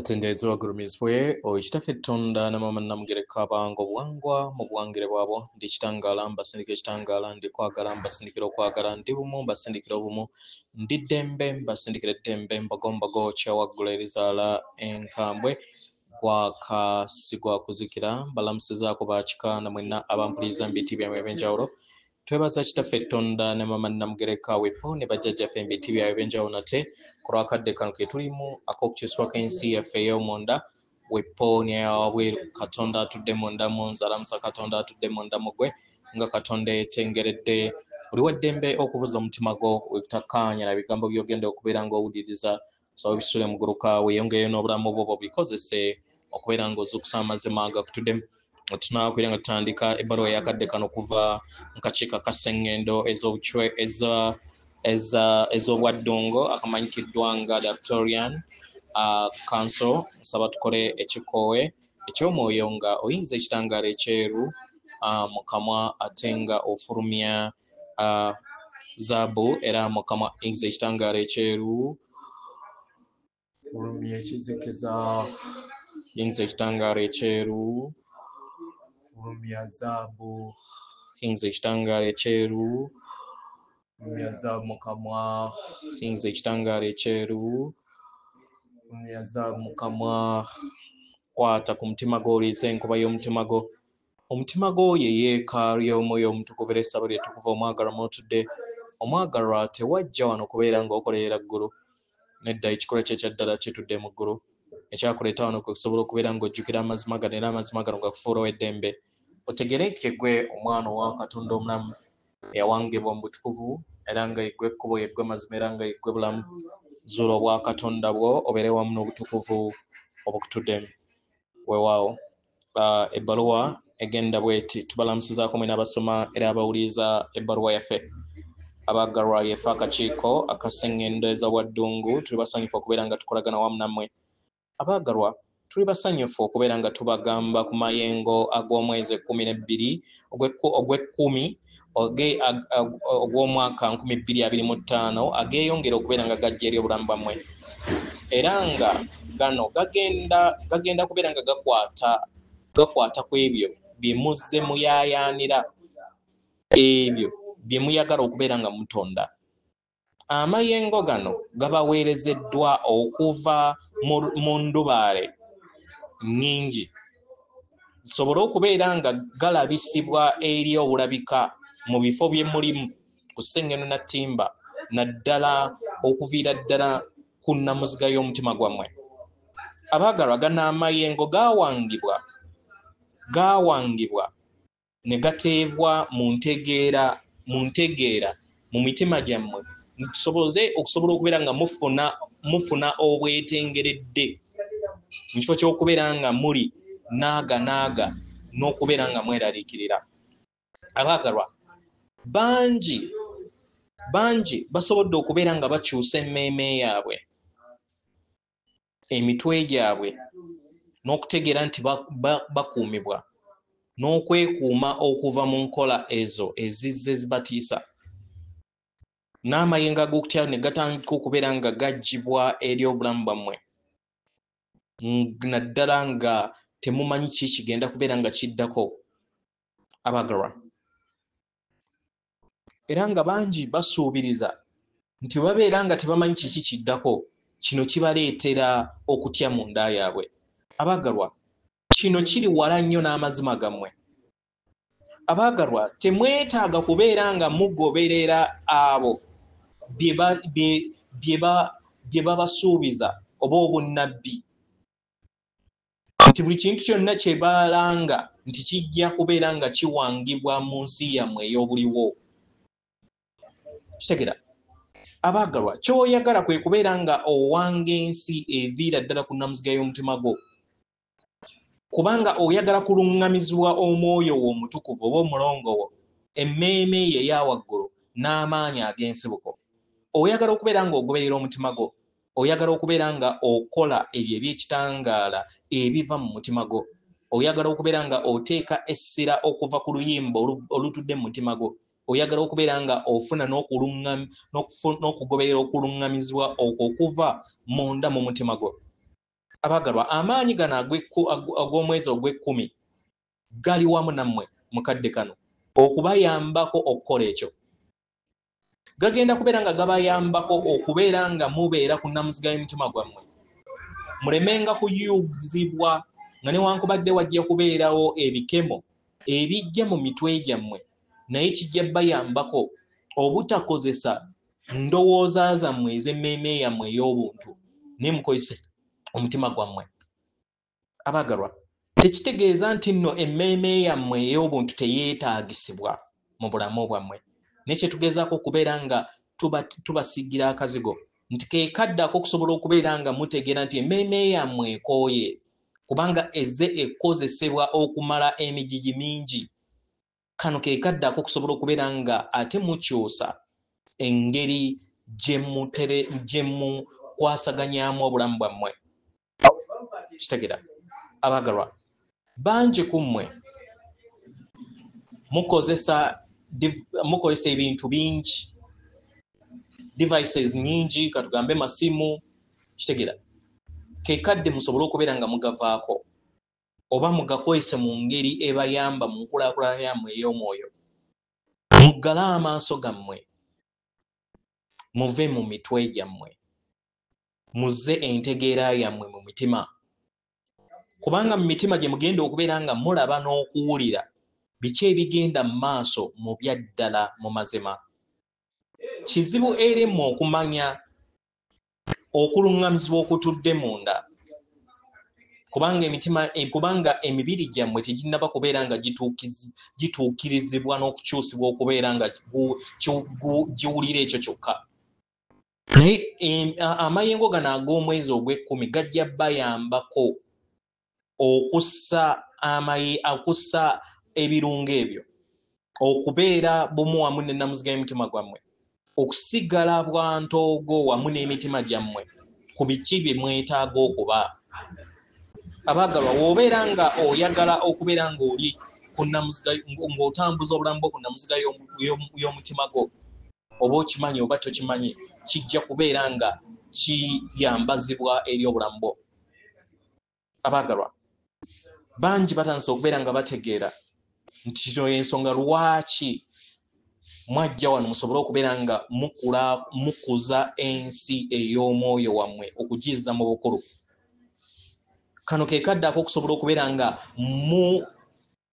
Katendezi wagurumizwe oyitaffe Tonda namama namugereka abango bwangwa mu bwangire bwabo ndi kitangala mbasindikira ekitangala ndi kwagala mbasindikira okwagala ndi bumu mbasindikira obumu ndi ddembe mbasindikira eddembe mbagombago kyawaggula erizaala enkambwe gwakasigwa kuzikira mbalamusizaako bakika namwenna abampuliriza mbiti byabwe ebyenjawulo twebaza kitaffe Tonda ne mama namugereka wepo ne bajjajjaffe mbiti byabwe ebyenjawulo nate ku lwakadde kano ke tulimu ak'okukyusibwa k'ensi yaffe ey'omunda wepo neyawabweru Katonda atudde munda mu nze alamusa Katonda atudde munda mu gwe nga Katonda yetengeredde buli weddembe okubuza omutima gwo wetakkaanya na bigambo by'ogenda okubeera ng'owuliriza so bisule mu guluka weeyongereyo n'obulamu bwo bikozese okubeera ng'ozuukusa amazima agakutuddemu tunakwira nga tutandika ebbaluwa yakadde kano kuva mu kakiiko ka Sseŋŋendo ez'obwaddungo akamanyikiddwa nga Victorian Council nsaba tukole ekikoowe eky'omwoyo nga oyingiza ekitangaala ekyeru mu kamwa ate nga ofulumya zaabu era mu kamwa oyingiza ekitangaala ekyeru fulumya ekizikeza yingiza ekitangaala ekyeru fulumya zaabu yingiza ekitangaala ekyeru fulumya zaabu mu kamwa yingiza ekitangaala ekyeru fulumya zaabu mu kamwa kwata ku mutima gwo oliisa enkuba y'omutima gwo omutima gwo ye yeekaalu y'omwoyo omutukuvu era essabo lyetukuva omwagalwa mwotudde omwagalwa tewajja wano kubeera ng'okolerera ggulu nedda ekikola kye ekyaddala kitudde mu ggulu ekyakuleeta wano kwe kusobola okubeera ng'ojjukira amazima gano era amazima gano gakufuulawo eddembe otegereke gwe omwana owa Katonda omulamu eyawangibwa mu butukuvu era nga yeggwe ekkubo yeggwe mazima era nga yeggwe bulamu zuula obwa Katonda bwo obeere wamu n'obutukuvu obukutuddemu weewaawo ebbaluwa egenda bweti tubalamusizaako mwena abasoma era abawuliriza ebbaluwa yaffe abaggalwa yefe akakiiko aka Sseŋŋendo ez'obwaddungu tuli basanyufu okubeera nga tukolagana wamu nammwe abaggalwa tuli basanyufu okubeera nga tubagamba ku mayengo ag'omwezi 12 ogw'ekkumi ogw'omwaka 2025 ageeyongera okubeera nga gajja eri obulamu bwammwe era nga gano gagenda kubeera nga gakwata ku ebyo bye muzze muyaayaanira ebyo bye muyagala okubeera nga mutonda amayengo gano gabaweerezeddwa okuva mu ndubaale nnyingi zisobole okubeera nga galabisibwa eri obulabika mu bifo bye mulimu ku Sseŋŋendo na Ttimba naddala okuviira ddala ku nnamuziga y'omutima gwammwe abaagalwa gano amayengo gaawangibwa ne gateebwa mu ntegeera mu mitima gyammwe okusobola okubeera nga mufuna obwetengeredde mu kifo ky'okubeera nga muli naaga n'okubeera nga mweraliikirira abaagalwa bangi basobodde okubeera nga bakyusa emmeeme yaabwe emitwe gyabwe n'okutegeera nti bakuumibwa n'okwekuuma okuva mu nkola ezo ezizze zibatiisa n'amayengo ag'okutya ne gatandika okubeera nga gaggyibwa eri obulamu bwammwe naddala nga temumanyi ki kigenda kubeera nga kiddako abaagalwa era nga bangi basuubiriza nti babeera nga tebamanyi kiki kiddako kino kibaleetera okutya mu nda yaabwe abaagalwa kino kiri wala nnyo n'amazima gammwe abaagalwa temwetaaga kubeera nga mugoberera abo bye babasuubiza oba obunnabbi nti buli kintu kyonna kye baalanga nti kijja kubeera nga kiwangibwa mu nsi yammwe ey'obuliwo kitegera abaagalwa ky'oyagala kwe kubeera nga owanga ensi eviira ddala ku nnamuziga y'omutima gwo kubanga oyagala kuluŋŋamizibwa omwoyo wo omutukuvu oba omulongowo emmeeme ye eyawaggulu n'amaanyi ag'ensibuko oyagala okubeera nga ogoberera omutima gwo oyagala okubeera nga okola ebyo ebyekitangaala ebiva mu mutima gwo oyagala okubeera nga oteeka essira okuva ku luyimba olutudde mu mutima gwo oyagala okubeera nga ofuna n'okugoberera okuluŋŋamizibwa okwo okuva munda mu mutima gwo abagalwa amaanyi gano ag'omwezi ogw'ekkumi gali wamu nammwe mukadde kano okubayambako okukola ekyo. Gagenda kubeera nga gabayambako okubeera nga mubeera ku nnamuziga y'omutima gwammwe, mulemenga kuyuzibwa nga newankubadde wajja kubeerawo ebikemo ebijja mu mitwe gyammwe, naye kijja bayambako obutakozesa ndowooza zammwe ez'emmeeme yammwe ey'obuntu naye mukozese omutima gwammwe. Abagalwa, tekitegeeza nti nno emmeeme yammwe ey'obuntu teyeetaagisibwa mu bulamu bwammwe, naye kyetugezaako okubeera nga tubasigira akazigo nti keekaddako okusobola okubeera nga mutegeera nti emmeeme yammwe ekooye kubanga ezze ekozesebwa okumala emigigi mingi. Kano keekaddako okusobola okubeera nga ate mukyusa engeri gye mukwasaganyamu obulamu bwammwe. Kitegeera abagalwa, bangi ku mmwe mukozesa ebintu bingi, devices nyingi, katugambe masimu. Kitegeera keekadde musobole okubeera nga mugavaako oba mugakozese mu ngeri ebayamba mu nkulaakulana yammwe ey'omwoyo. Muggale amaaso gammwe, muve mu mitwe gyammwe, muzze entegeera yammwe mu mitima, kubanga mu mitima gye mugenda okubeera nga mulaba n'okuwulira biki ebigenda mu maaso mu byaddala mu mazima. Kizibu eri mmwe okumanya okuluŋŋamizibwa okutudde munda, kubanga emibiri gyammwe teginnaba kubeera nga gituukirizibwa n'okukyusibwa okubeera nga giwulira ekyo kyokka. Naye amayengo gano ag'omwezi ogw'ekkumi gajja bayambako okussa ebirungo ebyo, okubeera bumu wamu n'ennamuziga y'omutima gwammwe, okusigala bwantoogo wamu n'emitima gyammwe ku biki bye mwetaaga okuba. Abagalwa, w'obeera nga oyagala okubeera ng'oli ku nnamuziga, ng'otambuza obulamu bwo ku nnamuziga y'omutima gwo, oba okimanyi oba tokimanyi, kijja kubeera nga kiyambazibwa eri obulamu bwo. Abagalwa, bangi batandise okubeera nga bategeera nti kino y'ensonga lwaki mwajja wano musobole okubeera nga mukuza ensi ey'omwoyo wammwe okugizza mu bukulu. Kano keekaddako okusobola okubeera nga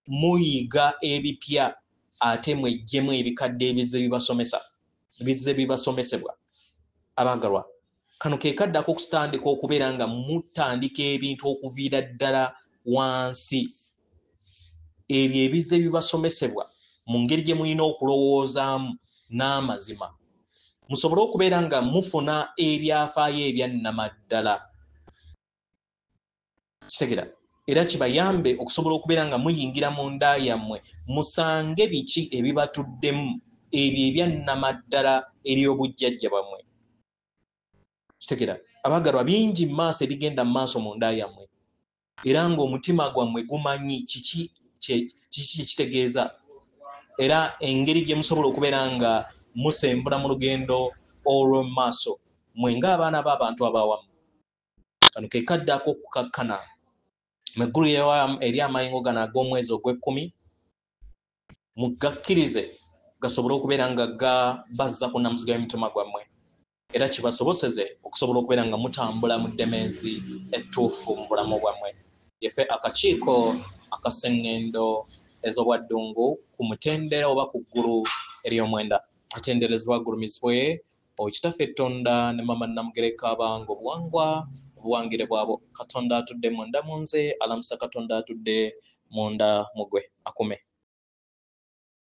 muyiga ebipya ate mweggyemu ebikadde ebizze bibasomesebwa. Abagalwa, kano keekaddako okutandika okubeera nga mutandika ebintu okuviira ddala wansi, ebyo ebizze bibasomesebwa mu ngeri gye mulina okulowoozaamu n'amazima, musobole okubeera nga mufuna ebyafaayo ebyannamaddala. Kitegeera, era kibayambe okusobola okubeera nga muyingira mu nda yammwe musange biki ebibatuddemu ebyo ebyannamaddala ery'obujjajja bwammwe. Kitegeera, abagalwa, bingi mu maaso ebigenda mu maaso mu nda yammwe, era ng'omutima gwammwe gumanyi kiki kitegeeza, era engeri gye musobola okubeera nga musembula mu lugendo olw'omu maaso mwe ng'abaana b'abantu abawamu. Kano keekaddako okukakkana meggulu eri amayengo gano ag'omwezi ogw'ekkumi, mugakkirize gasobole okubeera nga gabazza ku nnamuziga y'omutima gwammwe, era kibasoboseze okusobola okubeera nga mutambula mu ddemenzi ettuufu mu bulamu bwammwe. Yefe akakiiko akaseŋŋendo ez'obwaddungu ku mutendera oba ku ggulu ery'omwenda, atenderezebwa agulumizibwe Kitaffe Tonda ne Mama Namugereka abanga obuwangwa obuwangire bwabo. Katonda atudde munda mu nze, alamusa Katonda atudde munda mu gwe, akume.